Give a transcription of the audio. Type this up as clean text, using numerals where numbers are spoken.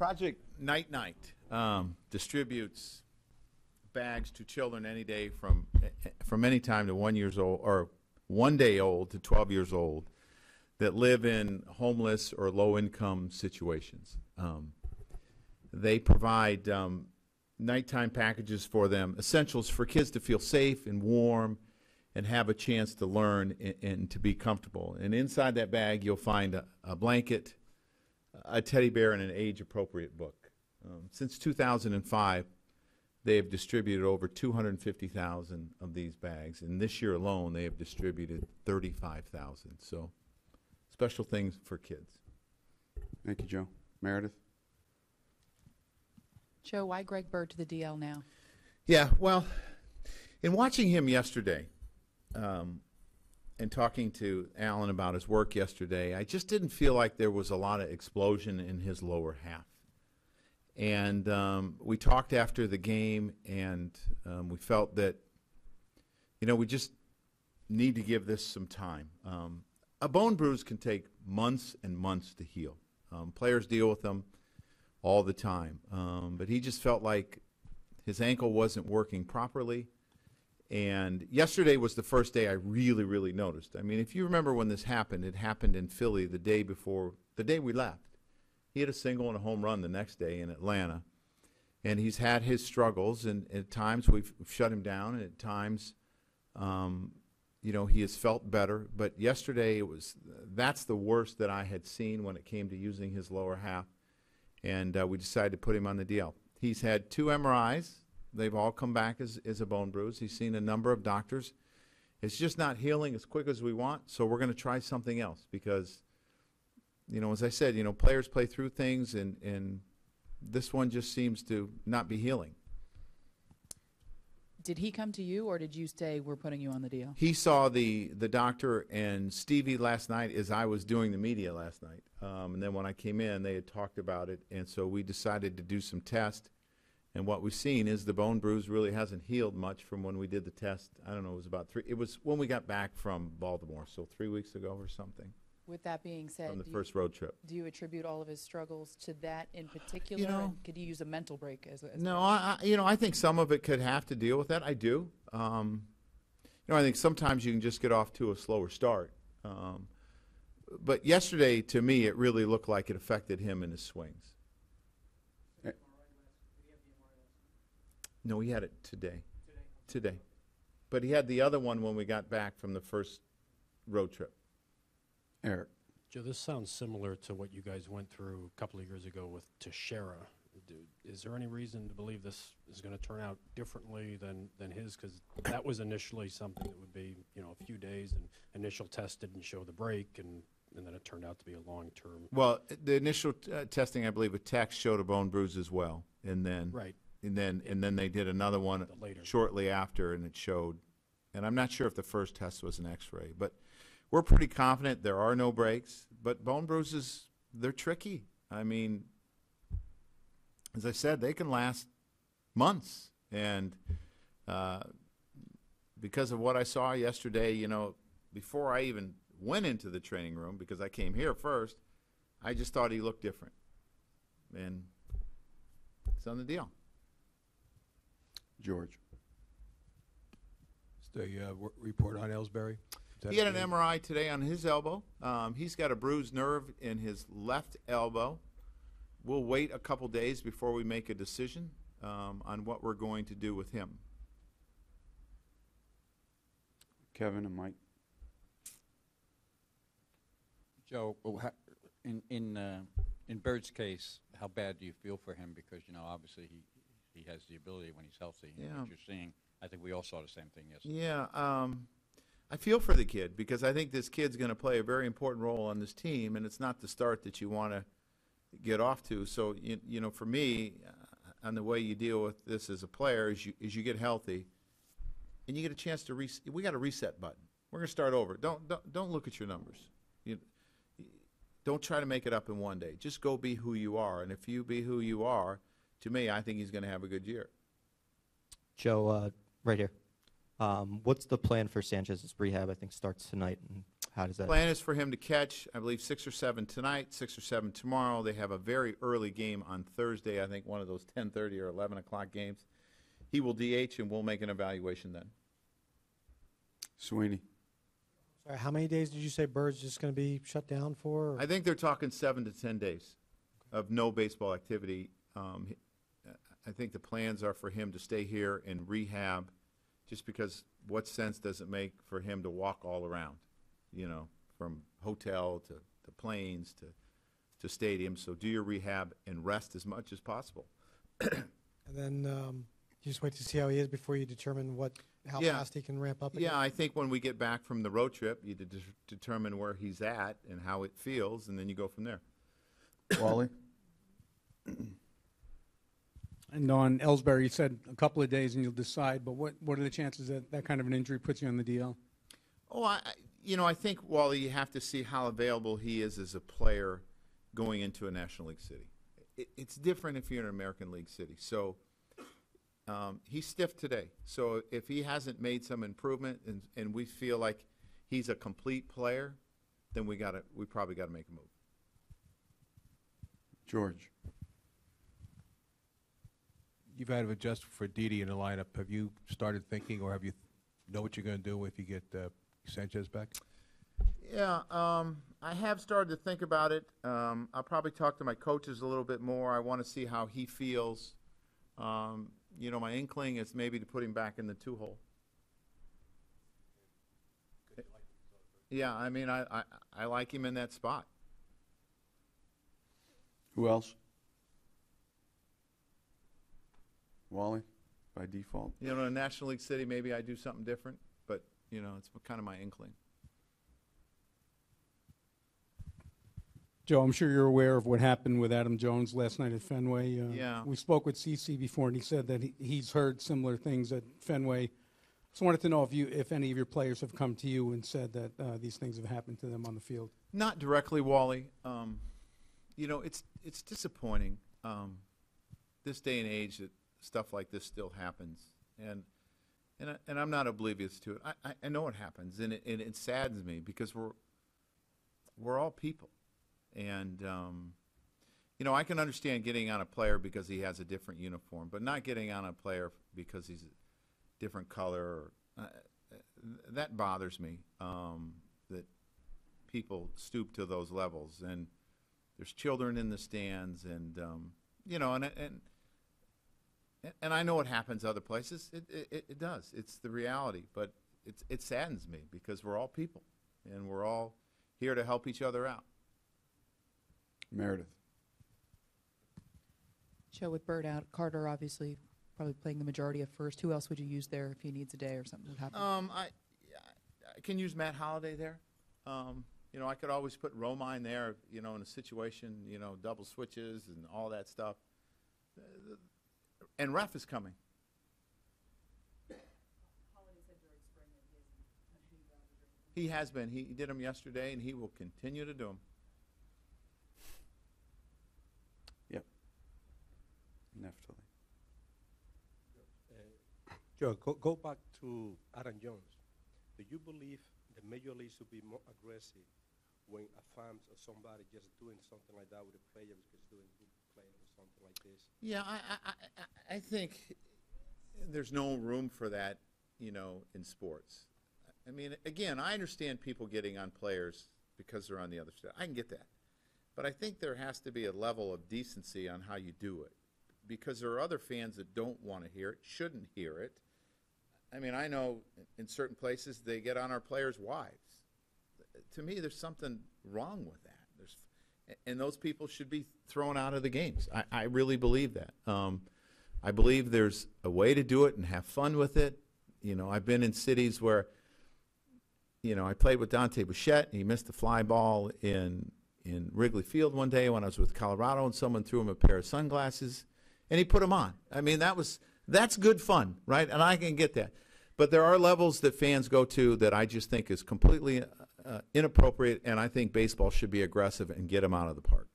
Project Night Night distributes bags to children any day from any time to 1 years old or 1 day old to 12 years old that live in homeless or low income situations. They provide nighttime packages for them, essentials for kids to feel safe and warm and have a chance to learn and to be comfortable. And inside that bag, you'll find a blanket, a teddy bear, and an age-appropriate book. Since 2005, they have distributed over 250,000 of these bags. And this year alone, they have distributed 35,000. So special things for kids. Thank you, Joe. Meredith? Joe, why Greg Bird to the DL now? Yeah, well, in watching him yesterday and talking to Alan about his work yesterday, I just didn't feel like there was a lot of explosion in his lower half. And we talked after the game, and we felt that, we just need to give this some time. A bone bruise can take months and months to heal. Players deal with them all the time. But he just felt like his ankle wasn't working properly. And yesterday was the first day I really, really noticed. I mean, if you remember when this happened, it happened in Philly the day we left. He had a single and a home run the next day in Atlanta. And he's had his struggles, and at times we've shut him down, and at times, he has felt better. But yesterday, that's the worst that I had seen when it came to using his lower half. And we decided to put him on the DL. He's had 2 MRIs. They've all come back as a bone bruise. He's seen a number of doctors. It's just not healing as quick as we want, so we're going to try something else because, as I said, players play through things, and this one just seems to not be healing. Did he come to you, or did you say we're putting you on the DL? He saw the doctor and Stevie last night as I was doing the media last night. And then when I came in, they had talked about it, and so we decided to do some tests. And what we've seen is the bone bruise really hasn't healed much from when we did the test. I don't know, it was when we got back from Baltimore, so 3 weeks ago or something. With that being said, from the first road trip. Do you attribute all of his struggles to that in particular? And could he use a mental break as no, well? I think some of it could have to deal with that. I do. I think sometimes you can just get off to a slower start. But yesterday, to me, it really looked like it affected him in his swings. No, he had it today. Today. But he had the other one when we got back from the first road trip. Eric? Joe, this sounds similar to what you guys went through a couple of years ago with Teixeira. Is there any reason to believe this is going to turn out differently than his? Because that was initially something that would be, a few days, and initial test didn't show the break, and then it turned out to be a long-term. Well, the initial testing, I believe, with Tex showed a bone bruise as well, and then right. And then they did another one shortly after, and it showed. And I'm not sure if the first test was an X-ray, but we're pretty confident there are no breaks. But bone bruises, they're tricky. I mean, as I said, they can last months. And because of what I saw yesterday, before I even went into the training room, because I came here first, I just thought he looked different. And it's on the deal. George. Just a report on Ellsbury. He had an MRI today on his elbow. He's got a bruised nerve in his left elbow. We'll wait a couple days before we make a decision on what we're going to do with him. Kevin and Mike. Joe, in Bird's case, how bad do you feel for him? Because, obviously he has the ability when he's healthy. Yeah. What you're seeing, I think we all saw the same thing yesterday. Yeah, I feel for the kid because I think this kid's going to play a very important role on this team, and it's not the start that you want to get off to. So, for me, on the way you deal with this as a player is you get healthy, and you get a chance to we got a reset button. We're going to start over. Don't look at your numbers. Don't try to make it up in one day. Just go be who you are, and if you be who you are, to me, I think he's going to have a good year. Joe, right here. What's the plan for Sanchez's rehab? I think starts tonight. And How does that? Plan is for him to catch, I believe, 6 or 7 tonight, 6 or 7 tomorrow. They have a very early game on Thursday, I think one of those 10:30 or 11 o'clock games. He will DH, and we'll make an evaluation then. Sweeney. Sorry, how many days did you say Bird's just going to be shut down for? I think they're talking 7 to 10 days of no baseball activity. I think the plans are for him to stay here and rehab, just because what sense does it make for him to walk all around, you know, from hotel to planes to stadium? So do your rehab and rest as much as possible. And then you just wait to see how he is before you determine how Yeah. fast he can ramp up again? Yeah, I think when we get back from the road trip, you determine where he's at and how it feels, and then you go from there. Wally. And on Ellsbury, you said a couple of days and you'll decide, but what are the chances that that kind of an injury puts you on the DL? Oh, I think, Wally, you have to see how available he is as a player going into a National League city. It's different if you're in an American League city. So he's stiff today. So if he hasn't made some improvement and we feel like he's a complete player, then we probably got to make a move. George. You've had to adjust for Didi in the lineup. Have you started thinking, or have you know what you're going to do if you get Sanchez back? Yeah, I have started to think about it. I'll probably talk to my coaches a little bit more. I want to see how he feels. My inkling is maybe to put him back in the 2-hole. Yeah, I mean, I like him in that spot. Who else? Wally, by default. In a National League city, maybe I do something different, but, it's kind of my inkling. Joe, I'm sure you're aware of what happened with Adam Jones last night at Fenway. Yeah. We spoke with CC before, and he said that he's heard similar things at Fenway. Just wanted to know if any of your players have come to you and said that these things have happened to them on the field. Not directly, Wally. It's disappointing this day and age that stuff like this still happens, and I'm not oblivious to it. I know it happens, and it saddens me because we're all people, and I can understand getting on a player because he has a different uniform, but not getting on a player because he's a different color. That bothers me. That people stoop to those levels, and there's children in the stands, and and I know it happens other places. It does. It's the reality, but it saddens me because we're all people, and we're all here to help each other out. Meredith. Joe, with Bird out, Carter obviously probably playing the majority of first. Who else would you use there if he needs a day or something would happen? I can use Matt Holliday there. I could always put Romine there, in a situation, double switches and all that stuff. And Ref is coming. He has been. He did them yesterday, and he will continue to do them. Yep. Neftali. Joe, go back to Aaron Jones. Do you believe the Major League should be more aggressive when a fan or somebody just doing something like that with a player because doing good play or something like this? Yeah, I think there's no room for that, in sports. I mean, again, I understand people getting on players because they're on the other side. I can get that. But I think there has to be a level of decency on how you do it, because there are other fans that don't want to hear it, shouldn't hear it. I mean, I know in certain places they get on our players' wives. To me, there's something wrong with that. And those people should be thrown out of the games. I really believe that. I believe there's a way to do it and have fun with it. I've been in cities where, I played with Dante Bichette. He missed a fly ball in Wrigley Field one day when I was with Colorado, and someone threw him a pair of sunglasses, and he put them on. I mean, that's good fun, right? And I can get that. But there are levels that fans go to that I just think is completely inappropriate, and I think baseball should be aggressive and get them out of the park.